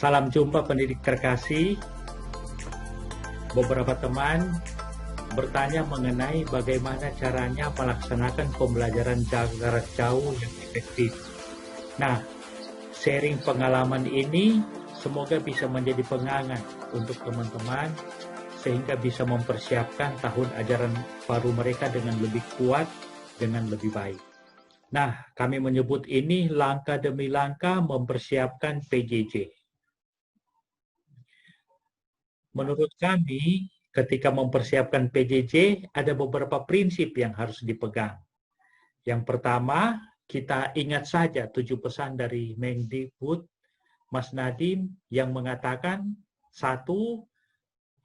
Salam jumpa pendidik terkasih. Beberapa teman bertanya mengenai bagaimana caranya melaksanakan pembelajaran jarak jauh yang efektif. Nah, sharing pengalaman ini semoga bisa menjadi pengangan untuk teman-teman sehingga bisa mempersiapkan tahun ajaran baru mereka dengan lebih kuat, dengan lebih baik. Nah, kami menyebut ini langkah demi langkah mempersiapkan PJJ. Menurut kami, ketika mempersiapkan PJJ, ada beberapa prinsip yang harus dipegang. Yang pertama, kita ingat saja 7 pesan dari Mendikbud, Mas Nadiem, yang mengatakan, satu,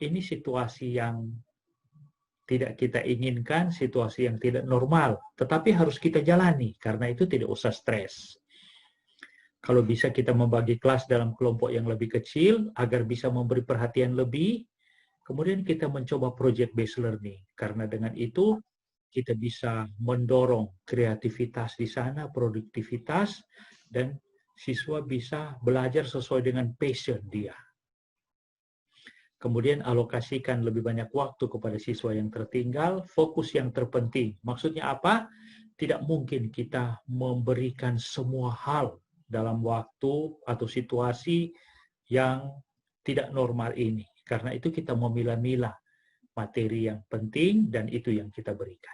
ini situasi yang tidak kita inginkan, situasi yang tidak normal, tetapi harus kita jalani, karena itu tidak usah stres. Kalau bisa kita membagi kelas dalam kelompok yang lebih kecil, agar bisa memberi perhatian lebih, kemudian kita mencoba project based learning, karena dengan itu kita bisa mendorong kreativitas di sana, produktivitas, dan siswa bisa belajar sesuai dengan passion dia. Kemudian alokasikan lebih banyak waktu kepada siswa yang tertinggal, fokus yang terpenting. Maksudnya apa? Tidak mungkin kita memberikan semua hal dalam waktu atau situasi yang tidak normal ini. Karena itu kita memilah-milah materi yang penting dan itu yang kita berikan.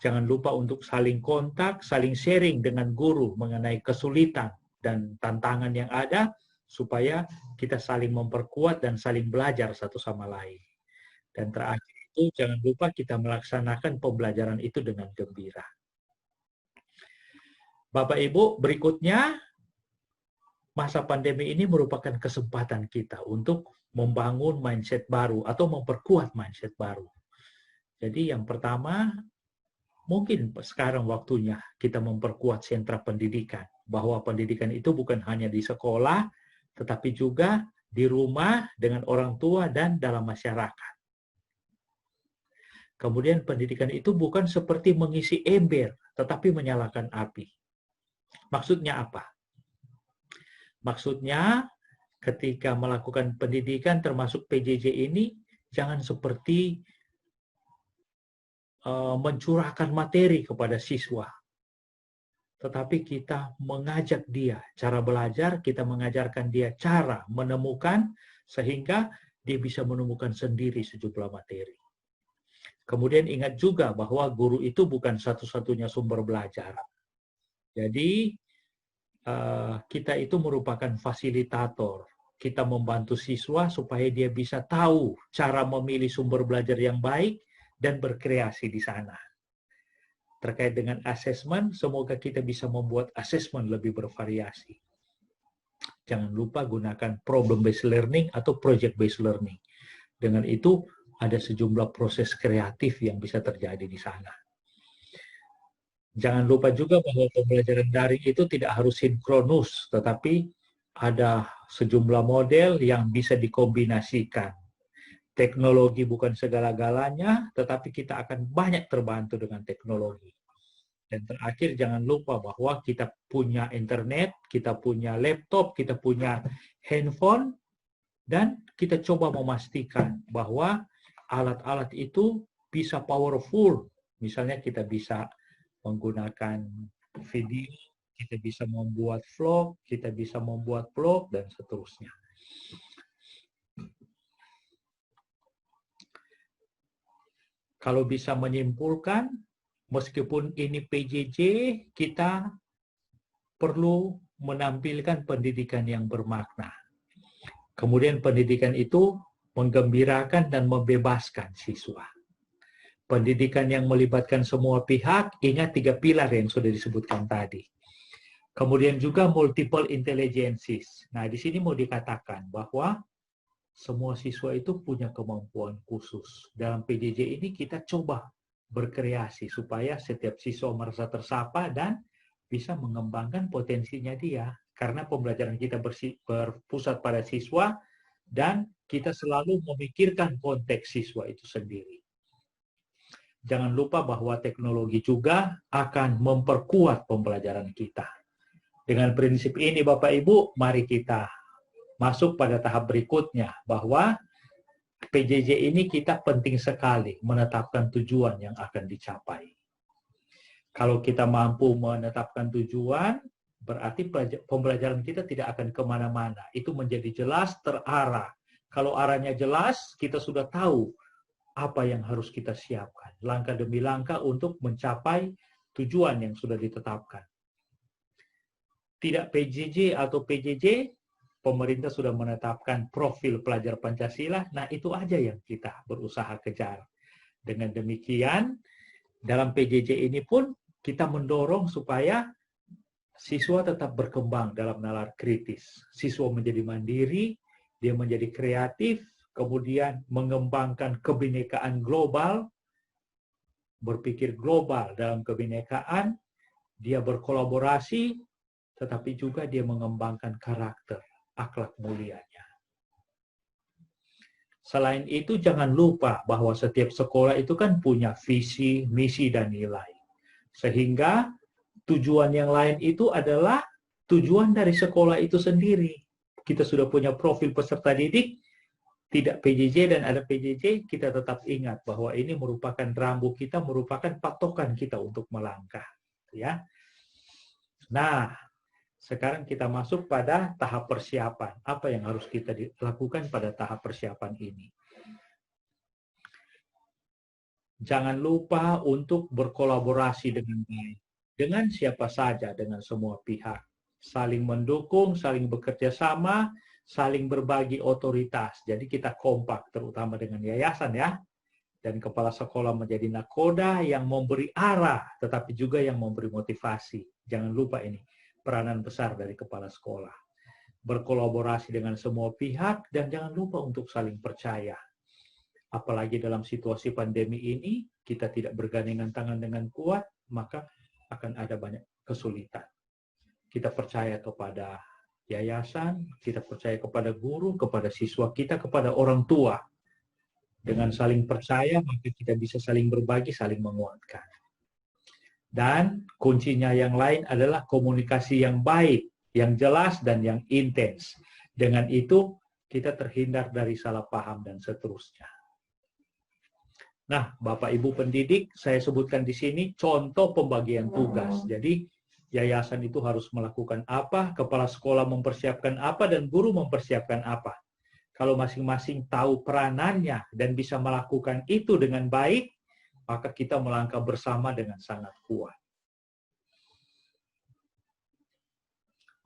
Jangan lupa untuk saling kontak, saling sharing dengan guru mengenai kesulitan dan tantangan yang ada supaya kita saling memperkuat dan saling belajar satu sama lain. Dan terakhir itu jangan lupa kita melaksanakan pembelajaran itu dengan gembira. Bapak Ibu, berikutnya masa pandemi ini merupakan kesempatan kita untuk membangun mindset baru atau memperkuat mindset baru. Jadi yang pertama, mungkin sekarang waktunya kita memperkuat sentra pendidikan. Bahwa pendidikan itu bukan hanya di sekolah, tetapi juga di rumah dengan orang tua dan dalam masyarakat. Kemudian pendidikan itu bukan seperti mengisi ember, tetapi menyalakan api. Maksudnya apa? Maksudnya ketika melakukan pendidikan termasuk PJJ ini, jangan seperti mencurahkan materi kepada siswa. Tetapi kita mengajak dia cara belajar, kita mengajarkan dia cara menemukan, sehingga dia bisa menemukan sendiri sejumlah materi. Kemudian ingat juga bahwa guru itu bukan satu-satunya sumber belajar. Jadi kita itu merupakan fasilitator. Kita membantu siswa supaya dia bisa tahu cara memilih sumber belajar yang baik dan berkreasi di sana. Terkait dengan asesmen, semoga kita bisa membuat asesmen lebih bervariasi. Jangan lupa gunakan problem based learning atau project based learning. Dengan itu ada sejumlah proses kreatif yang bisa terjadi di sana. Jangan lupa juga bahwa pembelajaran daring itu tidak harus sinkronus, tetapi ada sejumlah model yang bisa dikombinasikan. Teknologi bukan segala-galanya, tetapi kita akan banyak terbantu dengan teknologi. Dan terakhir, jangan lupa bahwa kita punya internet, kita punya laptop, kita punya handphone, dan kita coba memastikan bahwa alat-alat itu bisa powerful. Misalnya kita bisa menggunakan video, kita bisa membuat vlog, kita bisa membuat blog, dan seterusnya. Kalau bisa menyimpulkan, meskipun ini PJJ, kita perlu menampilkan pendidikan yang bermakna. Kemudian pendidikan itu menggembirakan dan membebaskan siswa. Pendidikan yang melibatkan semua pihak, ingat 3 pilar yang sudah disebutkan tadi. Kemudian juga multiple intelligences. Nah, di sini mau dikatakan bahwa semua siswa itu punya kemampuan khusus. Dalam PJJ ini kita coba berkreasi supaya setiap siswa merasa tersapa dan bisa mengembangkan potensinya dia. Karena pembelajaran kita berpusat pada siswa dan kita selalu memikirkan konteks siswa itu sendiri. Jangan lupa bahwa teknologi juga akan memperkuat pembelajaran kita. Dengan prinsip ini Bapak Ibu, mari kita masuk pada tahap berikutnya, bahwa PJJ ini kita penting sekali menetapkan tujuan yang akan dicapai. Kalau kita mampu menetapkan tujuan, berarti pembelajaran kita tidak akan kemana-mana. Itu menjadi jelas, terarah. Kalau arahnya jelas, kita sudah tahu apa yang harus kita siapkan. Langkah demi langkah untuk mencapai tujuan yang sudah ditetapkan. Tidak PJJ atau PJJ, pemerintah sudah menetapkan profil pelajar Pancasila, nah itu aja yang kita berusaha kejar. Dengan demikian, dalam PJJ ini pun kita mendorong supaya siswa tetap berkembang dalam nalar kritis. Siswa menjadi mandiri, dia menjadi kreatif, kemudian mengembangkan kebinekaan global, berpikir global dalam kebinekaan, dia berkolaborasi, tetapi juga dia mengembangkan karakter, akhlak mulianya. Selain itu, jangan lupa bahwa setiap sekolah itu kan punya visi, misi, dan nilai. Sehingga tujuan yang lain itu adalah tujuan dari sekolah itu sendiri. Kita sudah punya profil peserta didik, tidak PJJ dan ada PJJ, kita tetap ingat bahwa ini merupakan rambu kita, merupakan patokan kita untuk melangkah. Ya. Nah, sekarang kita masuk pada tahap persiapan. Apa yang harus kita lakukan pada tahap persiapan ini? Jangan lupa untuk berkolaborasi dengan baik. Dengan siapa saja, dengan semua pihak. Saling mendukung, saling bekerja sama, saling berbagi otoritas. Jadi kita kompak, terutama dengan yayasan ya. Dan kepala sekolah menjadi nakoda yang memberi arah, tetapi juga yang memberi motivasi. Jangan lupa ini, peranan besar dari kepala sekolah. Berkolaborasi dengan semua pihak, dan jangan lupa untuk saling percaya. Apalagi dalam situasi pandemi ini, kita tidak bergandengan tangan dengan kuat, maka akan ada banyak kesulitan. Kita percaya kepada yayasan, kita percaya kepada guru, kepada siswa kita, kepada orang tua. Dengan saling percaya, maka kita bisa saling berbagi, saling menguatkan. Dan kuncinya yang lain adalah komunikasi yang baik, yang jelas, dan yang intens. Dengan itu, kita terhindar dari salah paham dan seterusnya. Nah, Bapak Ibu pendidik, saya sebutkan di sini contoh pembagian tugas. Jadi, yayasan itu harus melakukan apa, kepala sekolah mempersiapkan apa, dan guru mempersiapkan apa. Kalau masing-masing tahu peranannya dan bisa melakukan itu dengan baik, maka kita melangkah bersama dengan sangat kuat.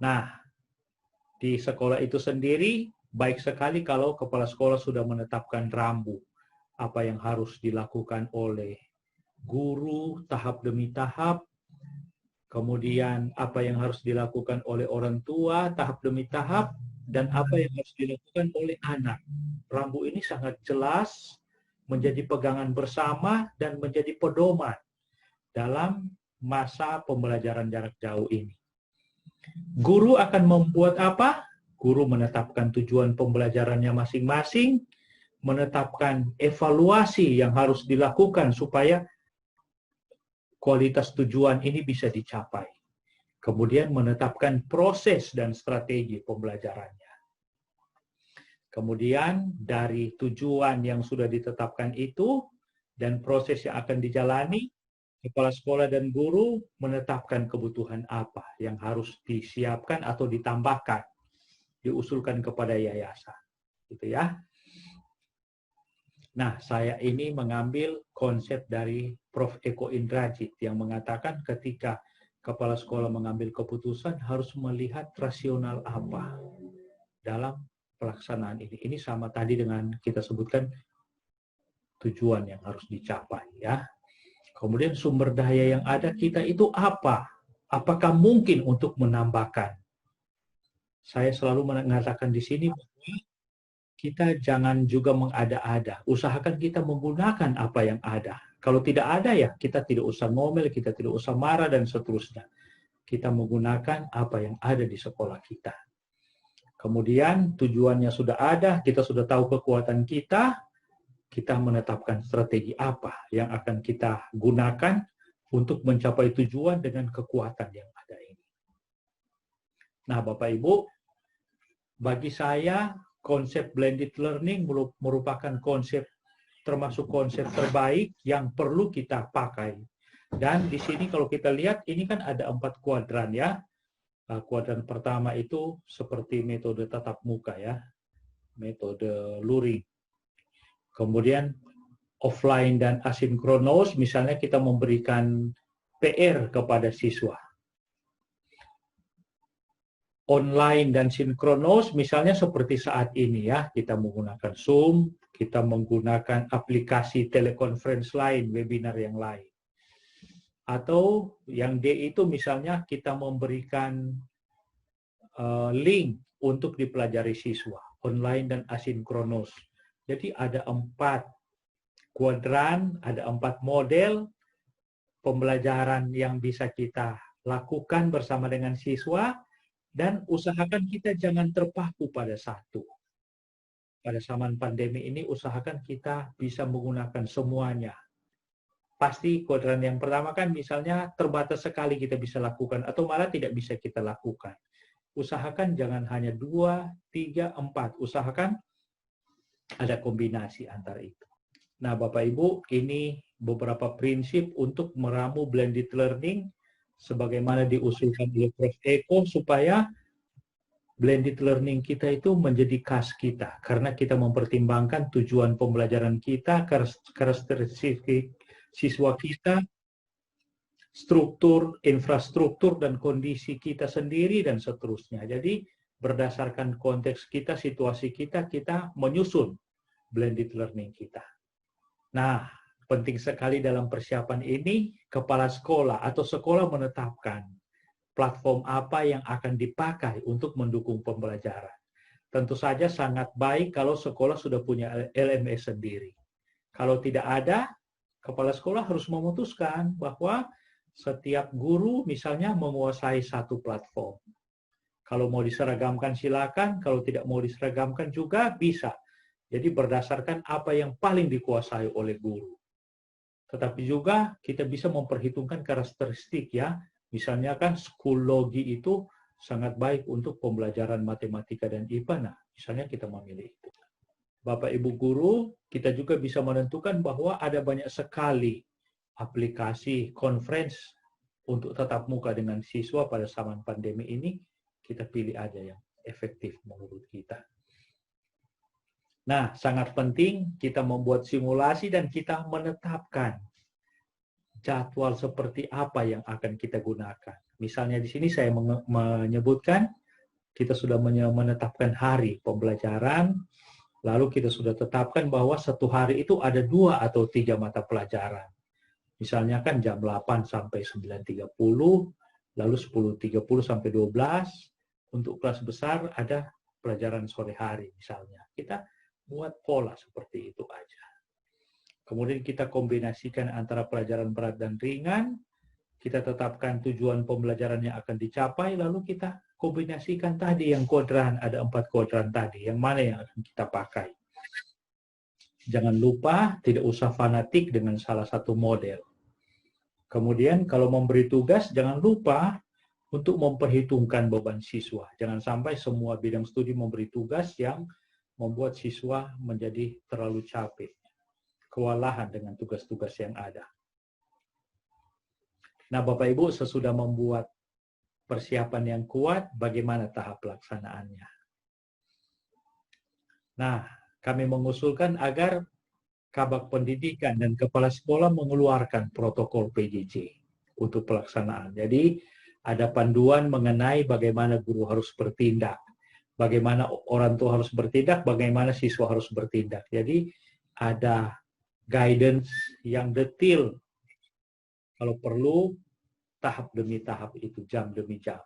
Nah, di sekolah itu sendiri, baik sekali kalau kepala sekolah sudah menetapkan rambu. Apa yang harus dilakukan oleh guru tahap demi tahap, kemudian apa yang harus dilakukan oleh orang tua tahap demi tahap, dan apa yang harus dilakukan oleh anak. Rambu ini sangat jelas, menjadi pegangan bersama, dan menjadi pedoman dalam masa pembelajaran jarak jauh ini. Guru akan membuat apa? Guru menetapkan tujuan pembelajarannya masing-masing, menetapkan evaluasi yang harus dilakukan supaya kualitas tujuan ini bisa dicapai. Kemudian menetapkan proses dan strategi pembelajarannya. Kemudian dari tujuan yang sudah ditetapkan itu dan proses yang akan dijalani, kepala sekolah dan guru menetapkan kebutuhan apa yang harus disiapkan atau ditambahkan, diusulkan kepada yayasan. Gitu ya. Nah, saya ini mengambil konsep dari Prof. Eko Indrajit yang mengatakan ketika kepala sekolah mengambil keputusan harus melihat rasional apa dalam pelaksanaan ini. Ini sama tadi dengan kita sebutkan tujuan yang harus dicapai ya. Kemudian sumber daya yang ada kita itu apa? Apakah mungkin untuk menambahkan? Saya selalu mengatakan di sini bahwa kita jangan juga mengada-ada. Usahakan kita menggunakan apa yang ada. Kalau tidak ada ya kita tidak usah ngomel, kita tidak usah marah dan seterusnya. Kita menggunakan apa yang ada di sekolah kita. Kemudian tujuannya sudah ada, kita sudah tahu kekuatan kita menetapkan strategi apa yang akan kita gunakan untuk mencapai tujuan dengan kekuatan yang ada ini. Nah, Bapak Ibu, Bagi saya, konsep blended learning merupakan termasuk konsep terbaik yang perlu kita pakai. Dan di sini kalau kita lihat, ini kan ada 4 kuadran ya. Kuadran pertama itu seperti metode tatap muka ya, metode luring. Kemudian offline dan asinkronos, misalnya kita memberikan PR kepada siswa. Online dan sinkronos, misalnya seperti saat ini ya, kita menggunakan Zoom, kita menggunakan aplikasi telekonferensi lain, webinar yang lain. Atau yang D itu misalnya kita memberikan link untuk dipelajari siswa, online dan asinkronos. Jadi ada 4 kuadran, ada 4 model pembelajaran yang bisa kita lakukan bersama dengan siswa, dan usahakan kita jangan terpaku pada satu. Pada zaman pandemi ini usahakan kita bisa menggunakan semuanya. Pasti kuadran yang pertama kan misalnya terbatas sekali kita bisa lakukan atau malah tidak bisa kita lakukan. Usahakan jangan hanya 2, 3, 4. Usahakan ada kombinasi antara itu. Nah, Bapak Ibu, ini beberapa prinsip untuk meramu blended learning sebagaimana diusulkan oleh Prof. Eko supaya blended learning kita itu menjadi khas kita karena kita mempertimbangkan tujuan pembelajaran kita, karakteristik siswa kita, struktur, infrastruktur, dan kondisi kita sendiri, dan seterusnya. Jadi, berdasarkan konteks kita, situasi kita, kita menyusun blended learning kita. Nah, penting sekali dalam persiapan ini, kepala sekolah atau sekolah menetapkan platform apa yang akan dipakai untuk mendukung pembelajaran. Tentu saja sangat baik kalau sekolah sudah punya LMS sendiri. Kalau tidak ada, kepala sekolah harus memutuskan bahwa setiap guru misalnya menguasai satu platform. Kalau mau diseragamkan silakan, kalau tidak mau diseragamkan juga bisa. Jadi berdasarkan apa yang paling dikuasai oleh guru. Tetapi juga kita bisa memperhitungkan karakteristik ya. Misalnya kan Schoology itu sangat baik untuk pembelajaran matematika dan IPA. Nah, misalnya kita memilih itu. Bapak Ibu guru, kita juga bisa menentukan bahwa ada banyak sekali aplikasi conference untuk tatap muka dengan siswa pada zaman pandemi ini. Kita pilih aja yang efektif menurut kita. Nah, sangat penting kita membuat simulasi dan kita menetapkan jadwal seperti apa yang akan kita gunakan. Misalnya di sini saya menyebutkan kita sudah menetapkan hari pembelajaran, lalu kita sudah tetapkan bahwa satu hari itu ada 2 atau 3 mata pelajaran. Misalnya kan jam 8 sampai 9.30, lalu 10.30 sampai 12, untuk kelas besar ada pelajaran sore hari misalnya. Kita buat pola seperti itu aja. Kemudian kita kombinasikan antara pelajaran berat dan ringan, kita tetapkan tujuan pembelajaran yang akan dicapai, lalu kita kombinasikan tadi yang kuadran, ada 4 kuadran tadi, yang mana yang akan kita pakai. Jangan lupa, tidak usah fanatik dengan salah satu model. Kemudian kalau memberi tugas, jangan lupa untuk memperhitungkan beban siswa. Jangan sampai semua bidang studi memberi tugas yang membuat siswa menjadi terlalu capek, kewalahan dengan tugas-tugas yang ada. Nah, Bapak Ibu, sesudah membuat persiapan yang kuat, bagaimana tahap pelaksanaannya? Nah, kami mengusulkan agar Kabak Pendidikan dan Kepala Sekolah mengeluarkan protokol PJJ untuk pelaksanaan. Jadi, ada panduan mengenai bagaimana guru harus bertindak, bagaimana orang tua harus bertindak, bagaimana siswa harus bertindak. Jadi, ada guidance yang detail. Kalau perlu, tahap demi tahap itu, jam demi jam.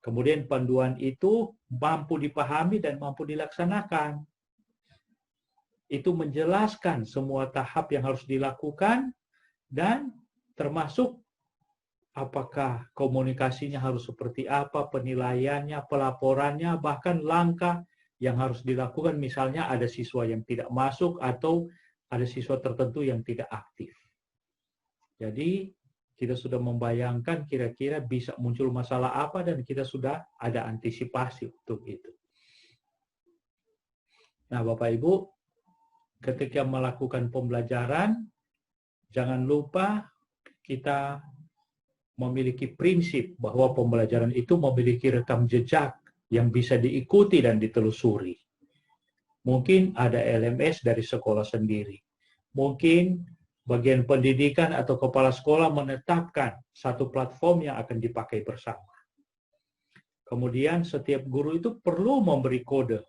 Kemudian panduan itu mampu dipahami dan mampu dilaksanakan. Itu menjelaskan semua tahap yang harus dilakukan dan termasuk apakah komunikasinya harus seperti apa, penilaiannya, pelaporannya, bahkan langkah yang harus dilakukan. Misalnya ada siswa yang tidak masuk atau ada siswa tertentu yang tidak aktif. Jadi kita sudah membayangkan kira-kira bisa muncul masalah apa dan kita sudah ada antisipasi untuk itu. Nah, Bapak Ibu, ketika melakukan pembelajaran, jangan lupa kita memiliki prinsip bahwa pembelajaran itu memiliki rekam jejak yang bisa diikuti dan ditelusuri. Mungkin ada LMS dari sekolah sendiri. Mungkin bagian pendidikan atau kepala sekolah menetapkan satu platform yang akan dipakai bersama. Kemudian setiap guru itu perlu memberi kode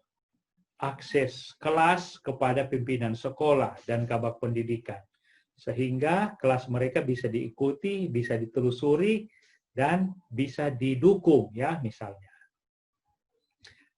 akses kelas kepada pimpinan sekolah dan kabak pendidikan. Sehingga kelas mereka bisa diikuti, bisa ditelusuri, dan bisa didukung, ya, misalnya.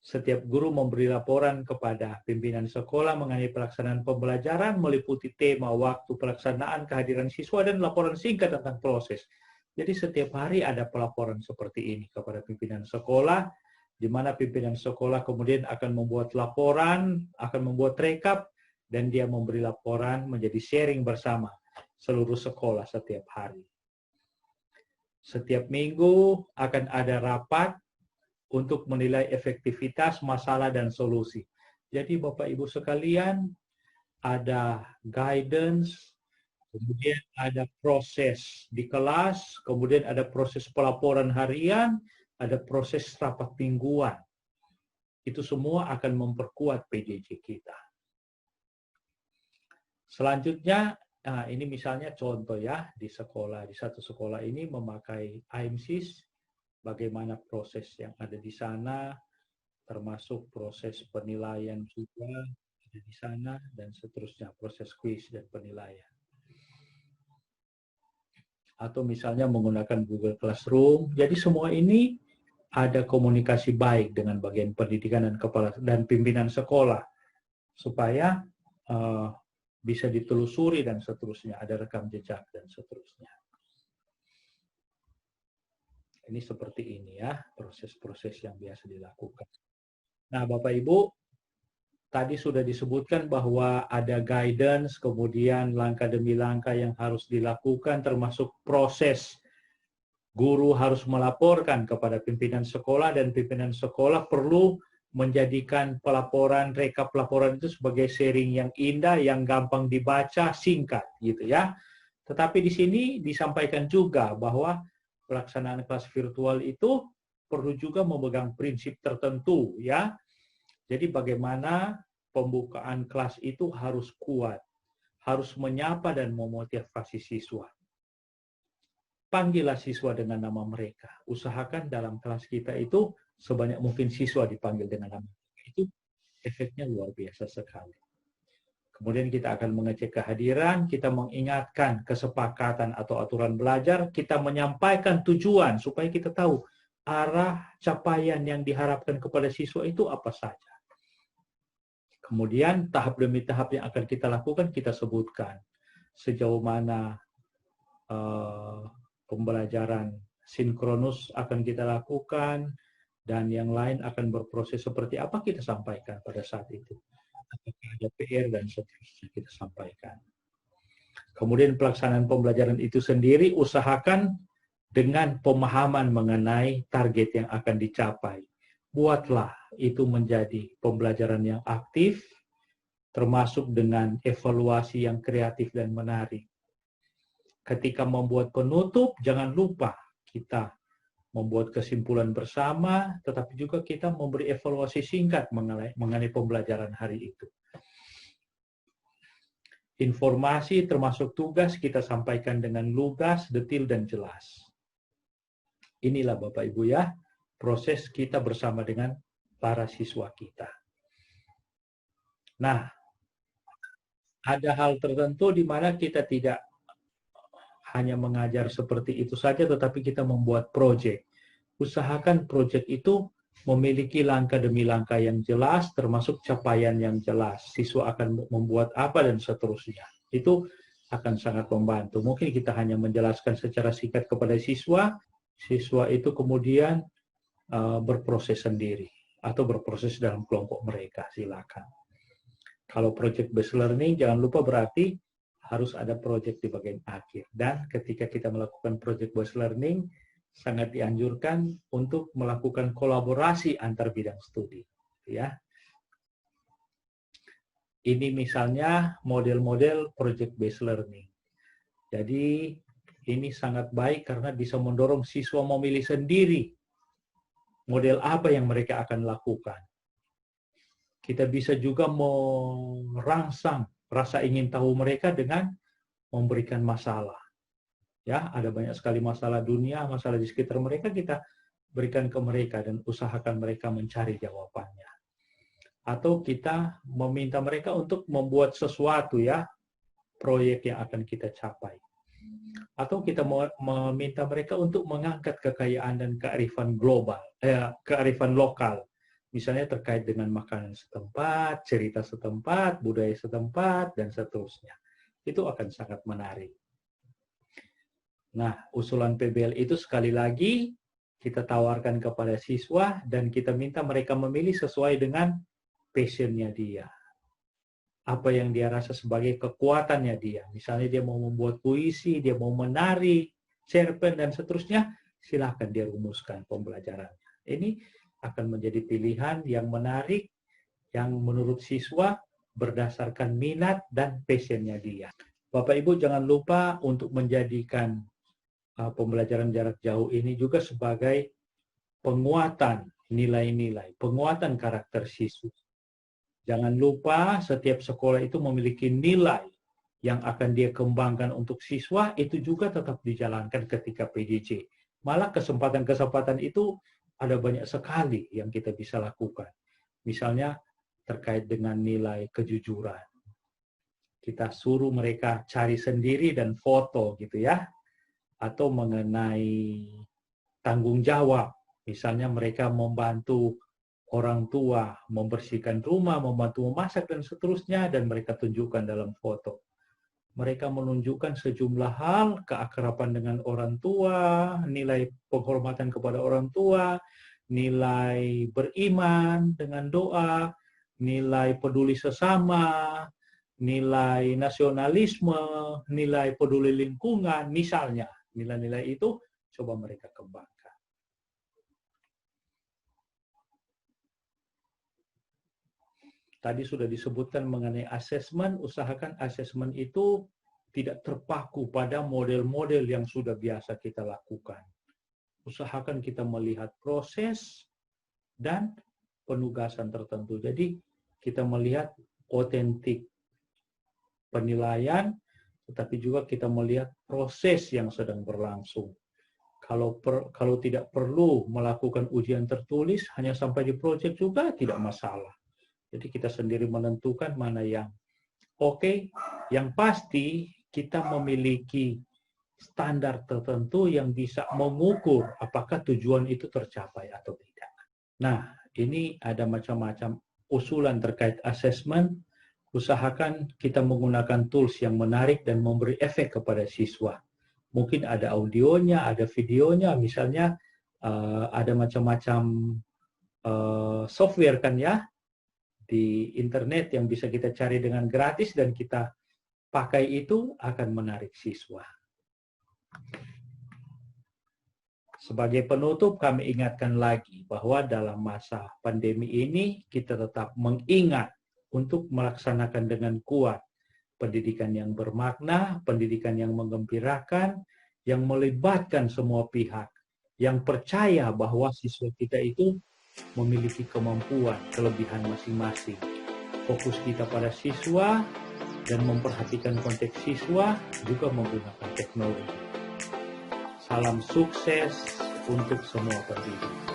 Setiap guru memberi laporan kepada pimpinan sekolah mengenai pelaksanaan pembelajaran, meliputi tema, waktu pelaksanaan, kehadiran siswa, dan laporan singkat tentang proses. Jadi setiap hari ada pelaporan seperti ini kepada pimpinan sekolah, di mana pimpinan sekolah kemudian akan membuat laporan, akan membuat rekap, dan dia memberi laporan menjadi sharing bersama seluruh sekolah setiap hari. Setiap minggu akan ada rapat untuk menilai efektivitas, masalah, dan solusi. Jadi Bapak Ibu sekalian, ada guidance, kemudian ada proses di kelas, kemudian ada proses pelaporan harian, ada proses rapat mingguan. Itu semua akan memperkuat PJJ kita. Selanjutnya, nah ini misalnya contoh ya, di sekolah, di satu sekolah ini memakai IMSIS, bagaimana proses yang ada di sana, termasuk proses penilaian juga ada di sana, dan seterusnya, proses quiz dan penilaian. Atau misalnya menggunakan Google Classroom. Jadi semua ini ada komunikasi baik dengan bagian pendidikan dan kepala dan pimpinan sekolah supaya bisa ditelusuri dan seterusnya, ada rekam jejak dan seterusnya. Ini seperti ini ya, proses-proses yang biasa dilakukan. Nah, Bapak Ibu, tadi sudah disebutkan bahwa ada guidance, kemudian langkah demi langkah yang harus dilakukan, termasuk proses guru harus melaporkan kepada pimpinan sekolah, dan pimpinan sekolah perlu menjadikan pelaporan, rekap laporan itu sebagai sharing yang indah, yang gampang dibaca, singkat, gitu ya. Tetapi di sini disampaikan juga bahwa pelaksanaan kelas virtual itu perlu juga memegang prinsip tertentu, ya. Jadi bagaimana pembukaan kelas itu harus kuat, harus menyapa dan memotivasi siswa. Panggillah siswa dengan nama mereka. Usahakan dalam kelas kita itu sebanyak mungkin siswa dipanggil dengan nama. Itu efeknya luar biasa sekali. Kemudian kita akan mengecek kehadiran, kita mengingatkan kesepakatan atau aturan belajar, kita menyampaikan tujuan supaya kita tahu arah capaian yang diharapkan kepada siswa itu apa saja. Kemudian tahap demi tahap yang akan kita lakukan, kita sebutkan sejauh mana pembelajaran sinkronus akan kita lakukan, dan yang lain akan berproses seperti apa kita sampaikan pada saat itu. Apakah ada PR dan seterusnya kita sampaikan. Kemudian pelaksanaan pembelajaran itu sendiri usahakan dengan pemahaman mengenai target yang akan dicapai. Buatlah itu menjadi pembelajaran yang aktif, termasuk dengan evaluasi yang kreatif dan menarik. Ketika membuat penutup, jangan lupa kita membuat kesimpulan bersama, tetapi juga kita memberi evaluasi singkat mengenai pembelajaran hari itu. Informasi termasuk tugas kita sampaikan dengan lugas, detil, dan jelas. Inilah Bapak Ibu ya, proses kita bersama dengan para siswa kita. Nah, ada hal tertentu di mana kita tidak hanya mengajar seperti itu saja, tetapi kita membuat proyek. Usahakan proyek itu memiliki langkah demi langkah yang jelas, termasuk capaian yang jelas. Siswa akan membuat apa dan seterusnya. Itu akan sangat membantu. Mungkin kita hanya menjelaskan secara singkat kepada siswa, siswa itu kemudian berproses sendiri atau berproses dalam kelompok mereka. Silakan. Kalau project based learning, jangan lupa berarti harus ada project di bagian akhir. Dan ketika kita melakukan project based learning, sangat dianjurkan untuk melakukan kolaborasi antar bidang studi. Ya. Ini misalnya model-model project based learning. Jadi ini sangat baik karena bisa mendorong siswa memilih sendiri model apa yang mereka akan lakukan. Kita bisa juga merangsang rasa ingin tahu mereka dengan memberikan masalah. Ya, ada banyak sekali masalah dunia, masalah di sekitar mereka, kita berikan ke mereka dan usahakan mereka mencari jawabannya. Atau kita meminta mereka untuk membuat sesuatu, ya, proyek yang akan kita capai. Atau kita meminta mereka untuk mengangkat kekayaan dan kearifan global, kearifan lokal. Misalnya terkait dengan makanan setempat, cerita setempat, budaya setempat, dan seterusnya. Itu akan sangat menarik. Nah, usulan PBL itu sekali lagi kita tawarkan kepada siswa dan kita minta mereka memilih sesuai dengan passion-nya dia. Apa yang dia rasa sebagai kekuatannya dia. Misalnya dia mau membuat puisi, dia mau menari, cerpen, dan seterusnya, silahkan dia rumuskan pembelajarannya. Ini akan menjadi pilihan yang menarik, yang menurut siswa berdasarkan minat dan passion-nya dia. Bapak Ibu jangan lupa untuk menjadikan pembelajaran jarak jauh ini juga sebagai penguatan nilai-nilai, penguatan karakter siswa. Jangan lupa setiap sekolah itu memiliki nilai yang akan dia kembangkan untuk siswa, itu juga tetap dijalankan ketika PJJ. Malah kesempatan-kesempatan itu ada banyak sekali yang kita bisa lakukan. Misalnya terkait dengan nilai kejujuran. Kita suruh mereka cari sendiri dan foto gitu ya. Atau mengenai tanggung jawab. Misalnya mereka membantu orang tua membersihkan rumah, membantu memasak, dan seterusnya, dan mereka tunjukkan dalam foto. Mereka menunjukkan sejumlah hal, keakraban dengan orang tua, nilai penghormatan kepada orang tua, nilai beriman dengan doa, nilai peduli sesama, nilai nasionalisme, nilai peduli lingkungan, misalnya. Nilai-nilai itu coba mereka kembangkan. Tadi sudah disebutkan mengenai asesmen, usahakan asesmen itu tidak terpaku pada model-model yang sudah biasa kita lakukan. Usahakan kita melihat proses dan penugasan tertentu. Jadi kita melihat otentik penilaian, tetapi juga kita melihat proses yang sedang berlangsung. Kalau tidak perlu melakukan ujian tertulis, hanya sampai di proyek juga tidak masalah. Jadi kita sendiri menentukan mana yang oke. Yang pasti kita memiliki standar tertentu yang bisa mengukur apakah tujuan itu tercapai atau tidak. Nah, ini ada macam-macam usulan terkait asesmen. Usahakan kita menggunakan tools yang menarik dan memberi efek kepada siswa. Mungkin ada audionya, ada videonya, misalnya ada macam-macam software kan ya, di internet yang bisa kita cari dengan gratis dan kita pakai, itu akan menarik siswa. Sebagai penutup, kami ingatkan lagi bahwa dalam masa pandemi ini kita tetap mengingat untuk melaksanakan dengan kuat pendidikan yang bermakna, pendidikan yang menggembirakan, yang melibatkan semua pihak, yang percaya bahwa siswa kita itu memiliki kemampuan, kelebihan masing-masing. Fokus kita pada siswa dan memperhatikan konteks siswa, juga menggunakan teknologi. Salam sukses untuk semua pendidik.